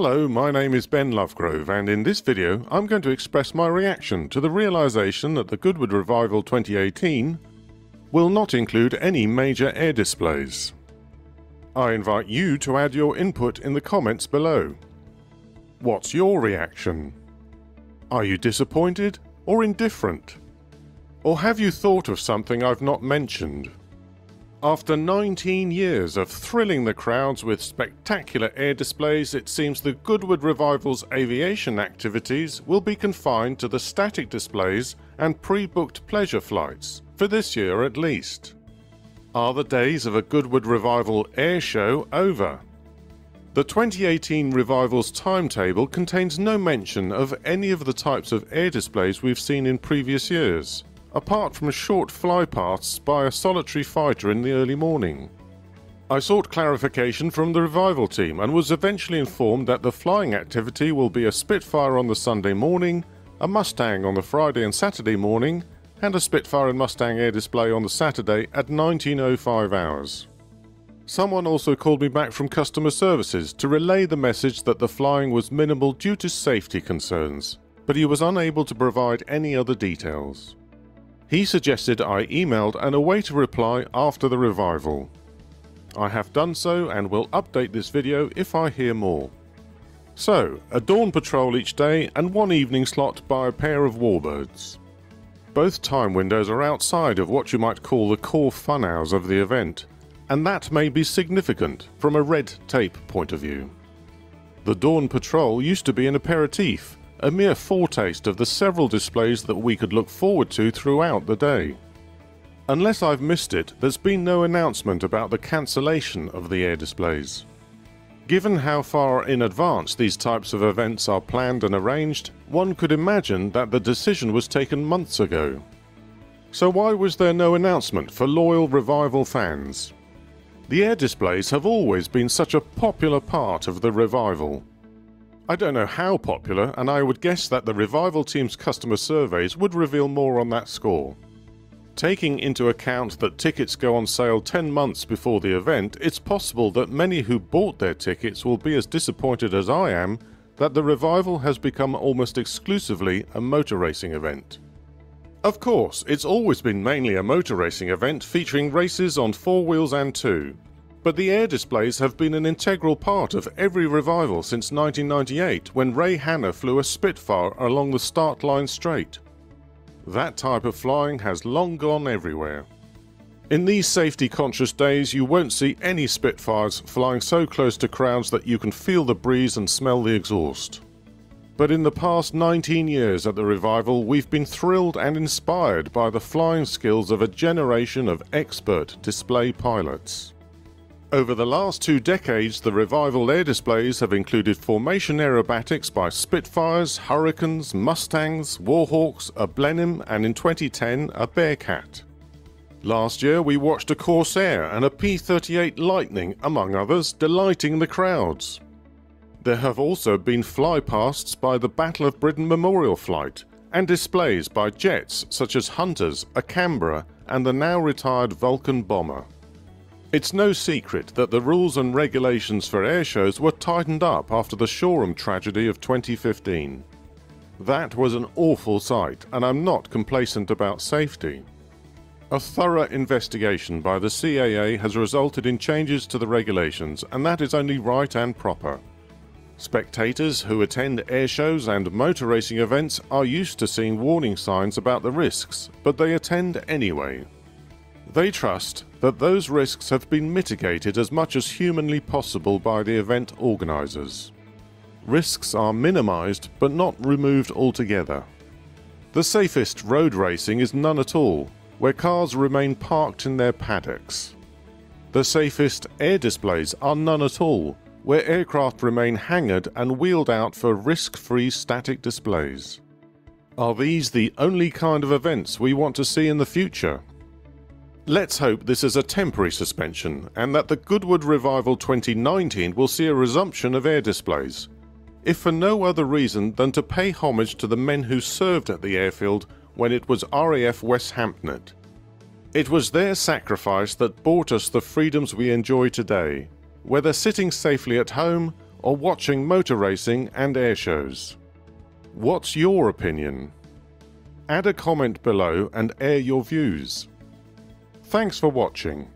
Hello, my name is Ben Lovegrove, and in this video I'm going to express my reaction to the realisation that the Goodwood Revival 2018 will not include any major air displays. I invite you to add your input in the comments below. What's your reaction? Are you disappointed or indifferent? Or have you thought of something I've not mentioned? After 19 years of thrilling the crowds with spectacular air displays, it seems the Goodwood Revival's aviation activities will be confined to the static displays and pre-booked pleasure flights, for this year at least. Are the days of a Goodwood Revival air show over? The 2018 Revival's timetable contains no mention of any of the types of air displays we've seen in previous years, apart from short flypaths by a solitary fighter in the early morning. I sought clarification from the Revival team and was eventually informed that the flying activity will be a Spitfire on the Sunday morning, a Mustang on the Friday and Saturday morning, and a Spitfire and Mustang air display on the Saturday at 19:05 hours. Someone also called me back from customer services to relay the message that the flying was minimal due to safety concerns, but he was unable to provide any other details. He suggested I emailed and await a reply after the Revival. I have done so and will update this video if I hear more. So, a dawn patrol each day and one evening slot by a pair of warbirds. Both time windows are outside of what you might call the core fun hours of the event, and that may be significant from a red tape point of view. The dawn patrol used to be an aperitif, a mere foretaste of the several displays that we could look forward to throughout the day. Unless I've missed it, there's been no announcement about the cancellation of the air displays. Given how far in advance these types of events are planned and arranged, one could imagine that the decision was taken months ago. So why was there no announcement for loyal Revival fans? The air displays have always been such a popular part of the Revival. I don't know how popular, and I would guess that the Revival team's customer surveys would reveal more on that score. Taking into account that tickets go on sale 10 months before the event, it's possible that many who bought their tickets will be as disappointed as I am that the Revival has become almost exclusively a motor racing event. Of course, it's always been mainly a motor racing event featuring races on four wheels and two. But the air displays have been an integral part of every Revival since 1998, when Ray Hanna flew a Spitfire along the start line straight. That type of flying has long gone everywhere. In these safety-conscious days, you won't see any Spitfires flying so close to crowds that you can feel the breeze and smell the exhaust. But in the past 19 years at the Revival, we've been thrilled and inspired by the flying skills of a generation of expert display pilots. Over the last 2 decades, the Revival air displays have included formation aerobatics by Spitfires, Hurricanes, Mustangs, Warhawks, a Blenheim, and in 2010, a Bearcat. Last year, we watched a Corsair and a P-38 Lightning, among others, delighting the crowds. There have also been flypasts by the Battle of Britain Memorial Flight, and displays by jets such as Hunters, a Canberra, and the now retired Vulcan bomber. It's no secret that the rules and regulations for air shows were tightened up after the Shoreham tragedy of 2015. That was an awful sight, and I'm not complacent about safety. A thorough investigation by the CAA has resulted in changes to the regulations, and that is only right and proper. Spectators who attend air shows and motor racing events are used to seeing warning signs about the risks, but they attend anyway. They trust that those risks have been mitigated as much as humanly possible by the event organisers. Risks are minimised but not removed altogether. The safest road racing is none at all, where cars remain parked in their paddocks. The safest air displays are none at all, where aircraft remain hangared and wheeled out for risk-free static displays. Are these the only kind of events we want to see in the future? Let's hope this is a temporary suspension and that the Goodwood Revival 2019 will see a resumption of air displays, if for no other reason than to pay homage to the men who served at the airfield when it was RAF West Hamptonette. It was their sacrifice that brought us the freedoms we enjoy today, whether sitting safely at home or watching motor racing and air shows? What's your opinion? Add a comment below and air your views. Thanks for watching.